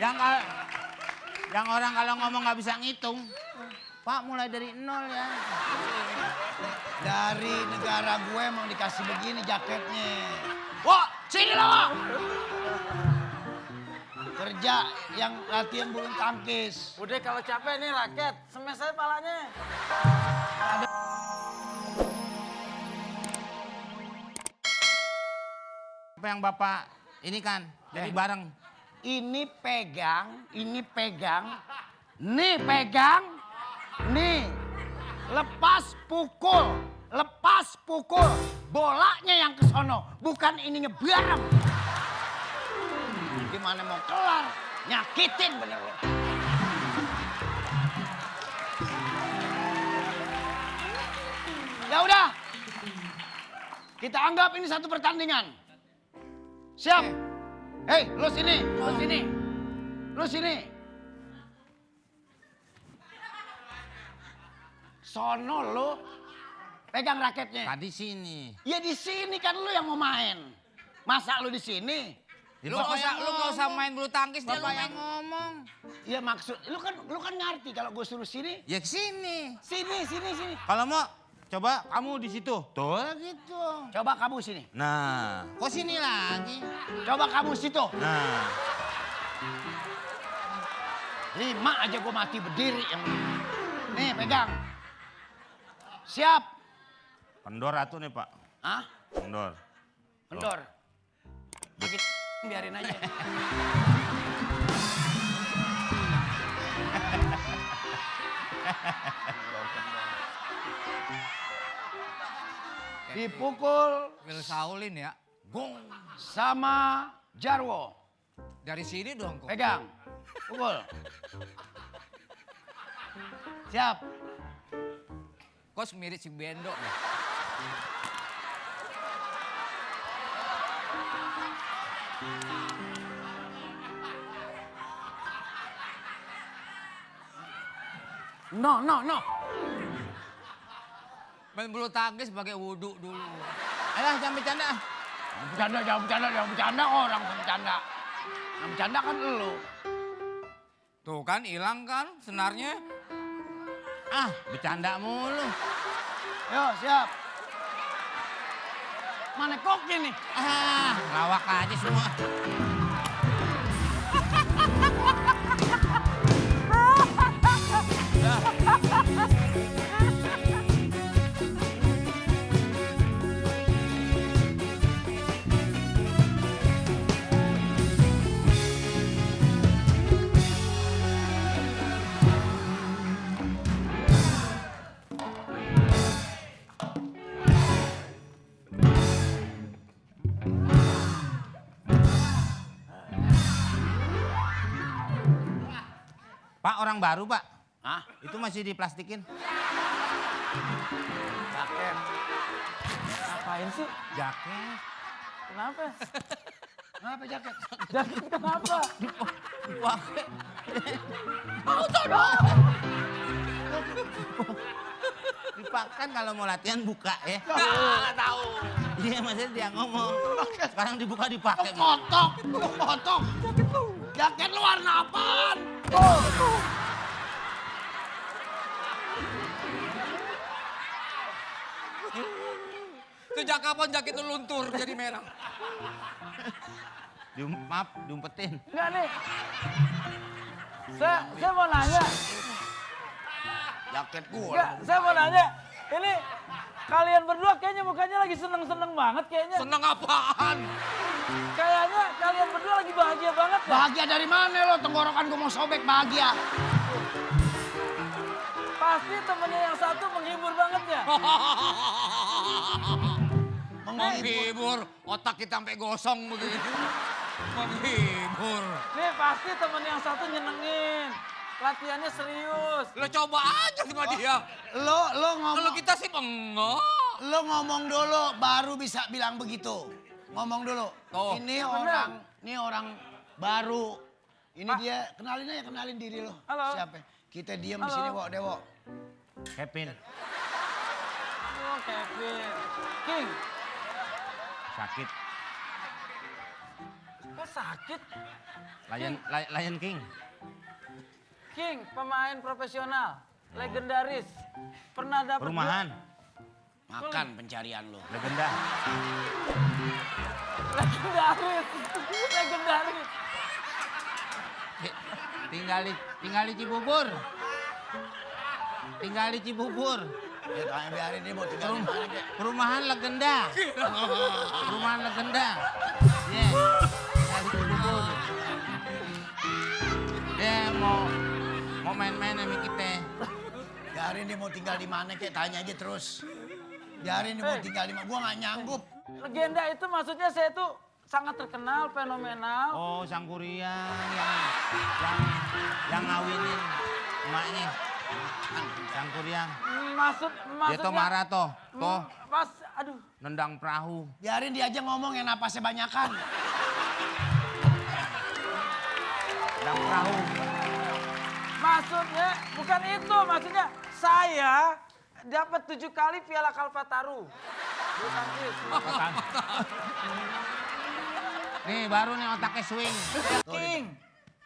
Yang orang kalau ngomong nggak bisa ngitung. Pak mulai dari nol ya. Dari negara gue emang dikasih begini jaketnya. Wah, sini lo. Kerja yang latihan bulu tangkis. Udah kalau capek nih raket, semes aja palanya. Apa yang Bapak ini kan jadi bareng. Ini pegang, nih pegang, nih lepas pukul, bolanya yang ke sono, bukan ininya bareng. Gimana mau kelar, nyakitin bener lo. Ya udah, kita anggap ini satu pertandingan. Siap? Hei, lu sini. Sono lu pegang raketnya. Tadi sini. Ya di sini kan lu yang mau main. Masa lu di sini? Lu nggak usah main bulu tangkis, Bapak yang ngomong. Ya maksud lu kan ngerti kalau gue suruh sini. Ya ke sini. Sini. Kalau mau coba kamu di situ. Tuh gitu. Coba kamu sini. Nah, kok sini lagi? Coba kamu situ. Nah. 5 aja gue mati berdiri yang nih pegang. Siap. Kendor atuh nih, Pak. Hah? Kendor. Dikit biarin aja. Dipukul Wil Saulin ya. gong sama Jarwo. Dari sini dong kok. Pegang. Pukul. Siap. Kok mirip si Bendo nih. No. Main bulu tangkis pakai wudhu dulu. Alah, jangan bercanda. Jangan bercanda orang bercanda. Yang bercanda kan lu. Tuh kan hilang kan senarnya. Ah, bercanda mulu. Yo, siap. Mana koknya nih? Ah, lawak aja semua. Pak, orang baru, Pak. Hah? Itu masih diplastikin. Jaket. Ngapain sih? Jaket. Kenapa? Kenapa jaket? Jaket kenapa? Dipakai. Dipakai kan kalau mau latihan buka ya. Nggak tahu. Iya, maksudnya dia ngomong. Sekarang dibuka dipakai. Lu potong. Jaket lu warna apaan? Sejak kapan jaket itu luntur jadi merah? Maaf, diumpetin. Enggak nih. Saya mau nanya. Jaket gua. Enggak, saya mau nanya. Ini kalian berdua kayaknya mukanya lagi seneng-seneng banget kayaknya. Seneng apaan? Kayaknya kalian berdua lagi bahagia banget ya. Bahagia dari mana lo? Tenggorokan gua mau sobek bahagia. Pasti temennya yang satu menghibur banget ya. Menghibur, otak kita sampai gosong begitu. Menghibur. Nih pasti temen yang satu nyenengin. Latihannya serius. Lo coba aja sama dia. Lo ngomong. Kalau kita sih enggak. Lo ngomong dulu baru bisa bilang begitu. Ngomong dulu. Tuh. Ini orang baru. Ini dia kenalin diri lo. Halo. Siapa? Kita diam di Halo. sini, Wok, Dewo. Kevin. Oh Kevin. King. Sakit. Kok sakit? Lion King. King, pemain profesional, legendaris. Pernah dapat Perumahan. Makan pencarian lo. Legenda. legendaris. Legendaris. Tinggal di Cibubur. Tinggal di Cibubur. Ya tanya biarin dia mau tinggal di mana kek. Perumahan legenda. Perumahan legenda. Iya. Tinggal di Cibubur. Dia mau main-main sama kita. Biarin dia mau tinggal di mana kek, tanya aja terus. Biarin dia mau tinggal di mana, gua nggak nyanggup. Legenda itu maksudnya saya tuh sangat terkenal, fenomenal. Oh, Sang Kuryang yang ngawinin emaknya. Sang Kuryang. Dia tuh Maksudnya. marah toh. Mas, aduh. Nendang perahu. Biarin dia aja ngomong yang napasnya banyakan. Nendang perahu. Maksudnya bukan itu, maksudnya saya dapat 7 kali Piala Kalpataru. Bulu tangkis. Nih baru nih otaknya swing. King,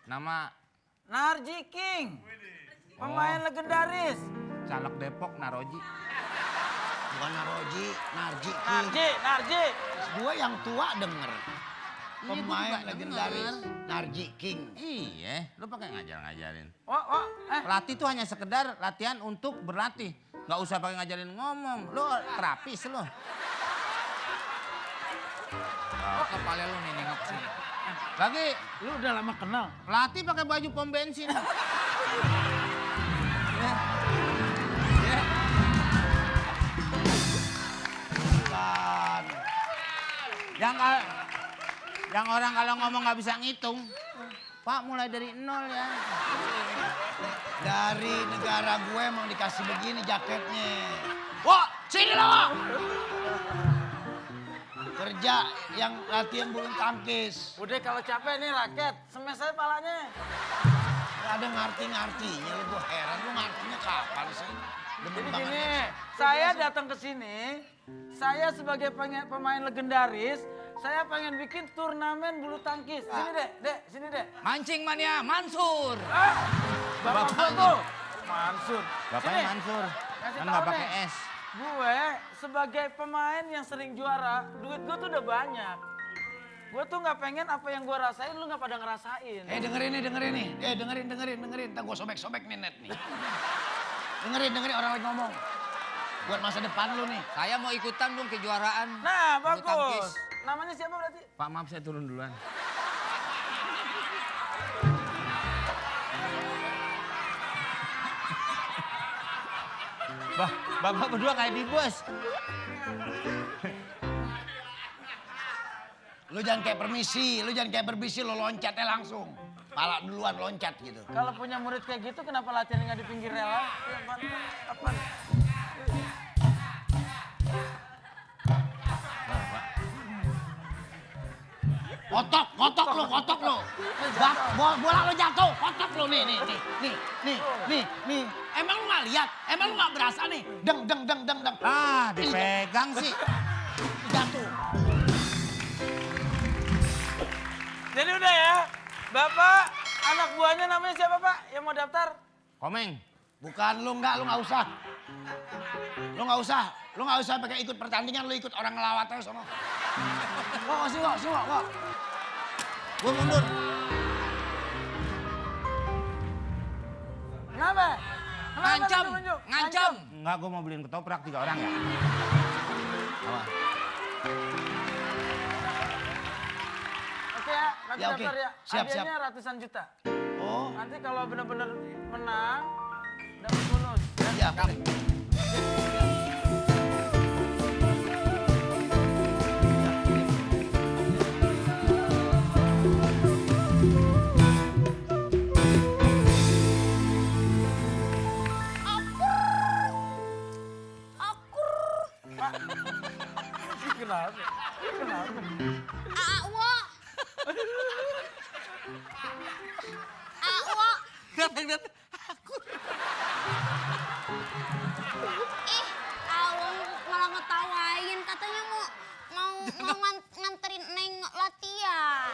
Nama Narji King. Pemain legendaris. caleg Depok Naroji. Bukan Naroji, Narji. Narji. Gua yang tua denger. Iya, gua Pemain juga legendaris, denger. Narji King. Iya, lu pakai ngajarin. Oh, Latih tuh hanya sekedar latihan untuk berlatih. Nggak usah pakai ngajarin ngomong. Lu terapis lu. Oh, kepala lu nih nengok sini. Lagi lu udah lama kenal. latih pakai baju pom bensin. Bukan. Yang orang kalau ngomong nggak bisa ngitung. Pak mulai dari nol ya. Dari negara gue emang dikasih begini jaketnya. Wah, sini lo. Kerja yang latihan bulu tangkis. Udah kalau capek nih raket, semes aja palanya. Gak ada ngerti-ngertinya lu, gue heran lu ngertinya kapan sih? Demen Jadi banget. gini, saya datang ke sini, saya sebagai pemain legendaris, saya pengen bikin turnamen bulu tangkis. Sini dek, sini dek. Mancing mania, Mansur. Bapak gua tuh, Mansur. Bapaknya Sini, Mansur. kasih Kan tahu nggak pakai nih. es. Gue sebagai pemain yang sering juara, duit gue tuh udah banyak. Gue tuh nggak pengen apa yang gue rasain, lu nggak pada ngerasain. Dengerin nih. Dengerin. Ntar gue sobek-sobek nih net nih. Dengerin orang lagi ngomong. Buat masa depan lu nih. Saya mau ikutan dong kejuaraan. Nah, Bulu tangkis. bagus. Namanya siapa berarti? Pak maaf saya turun duluan. Bapak berdua kayak di bus. Lu jangan kayak permisi, lu loncatnya langsung. Pala duluan loncat gitu. Kalau punya murid kayak gitu, kenapa latihan nggak di pinggir rel? Apa? Kotok lu. Bola lu jatuh, kotok lu nih. Emang lu nggak lihat? Emang lu nggak berasa nih? Deng. Ah, dipegang sih. Jatuh. Jadi udah ya, Bapak, anak buahnya namanya siapa Pak yang mau daftar? Komeng. Bukan lu nggak usah. Lu nggak usah pakai ikut pertandingan, lu ikut orang ngelawat aja sono. Kok. Gue mundur. Kenapa? Ngancam. Enggak, gue mau beliin ketoprak 3 orang ya. Apa? Oke ya, nanti Ya, oke. daftar ya. Siap. Hadiahnya ratusan juta. Oh, Nanti kalau benar-benar menang, dapat bonus. iya boleh. Kenapa? Awo. Awo. Ih, Awo malah ngetawain katanya mau nganterin Neng latihan.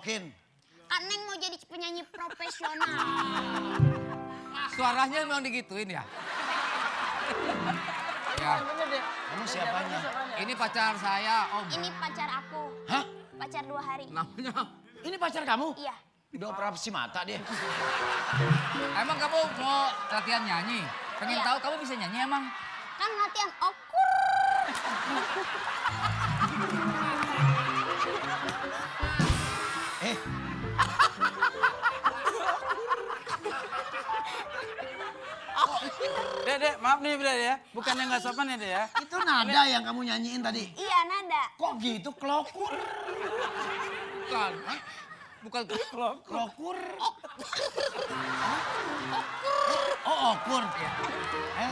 dikerokin. Kan Neng mau jadi penyanyi profesional. Suaranya memang digituin ya? Ya, Bener deh. Kamu siapanya? ini pacar saya, Om. Ini pacar aku. Hah? Pacar 2 hari. Namanya, Ini pacar kamu? Iya. Udah operasi mata dia. emang kamu mau latihan nyanyi? Pengen Iya. tahu kamu bisa nyanyi emang? Kan latihan okur. Eh, Dek, maaf nih Dek ya. Bukan yang nggak sopan ya Dek ya. itu nada yang kamu nyanyiin tadi. Iya, nada. Kok gitu klokur? Bukan. Bukan klok. Klokur. Oh, okur.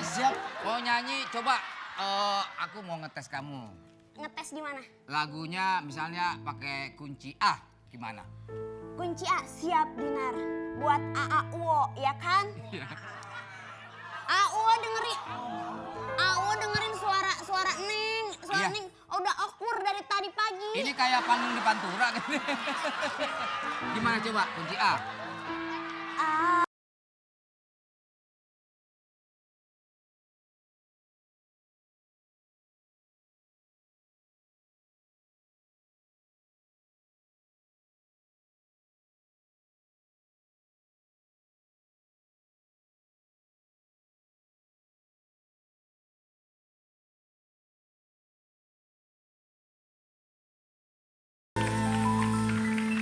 Siap. Mau nyanyi, coba. Aku mau ngetes kamu. Ngetes gimana? Lagunya misalnya pakai kunci A, gimana? Kunci A, siap Dinar. Buat AAUO, ya kan? AAUO dengerin suara Neng. Suara Iya. Neng udah okur dari tadi pagi. Ini kayak panggung di Pantura kan? Gimana coba kunci A? Ah.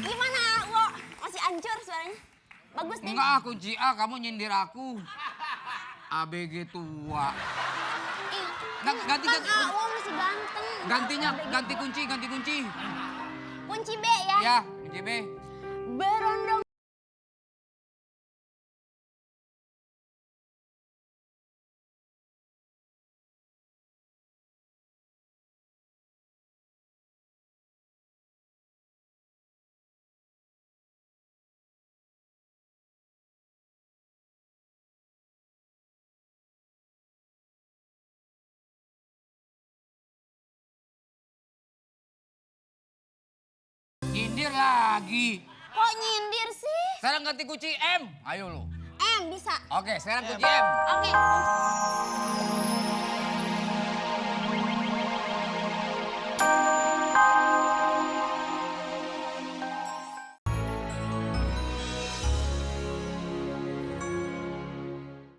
Gimana, Wo? Masih hancur suaranya? Bagus nih. Enggak, kunci A kamu nyindir aku. ABG tua. Ih, Ganti, kan ganti. Wo masih ganteng. Gantinya, ABG. ganti kunci, ganti kunci. Kunci B ya. Ya, kunci B. Berondong. Nyindir lagi. Kok nyindir sih? Sekarang ganti kunci M. Ayo lu. M bisa. Oke, sekarang kunci M. Oke. M.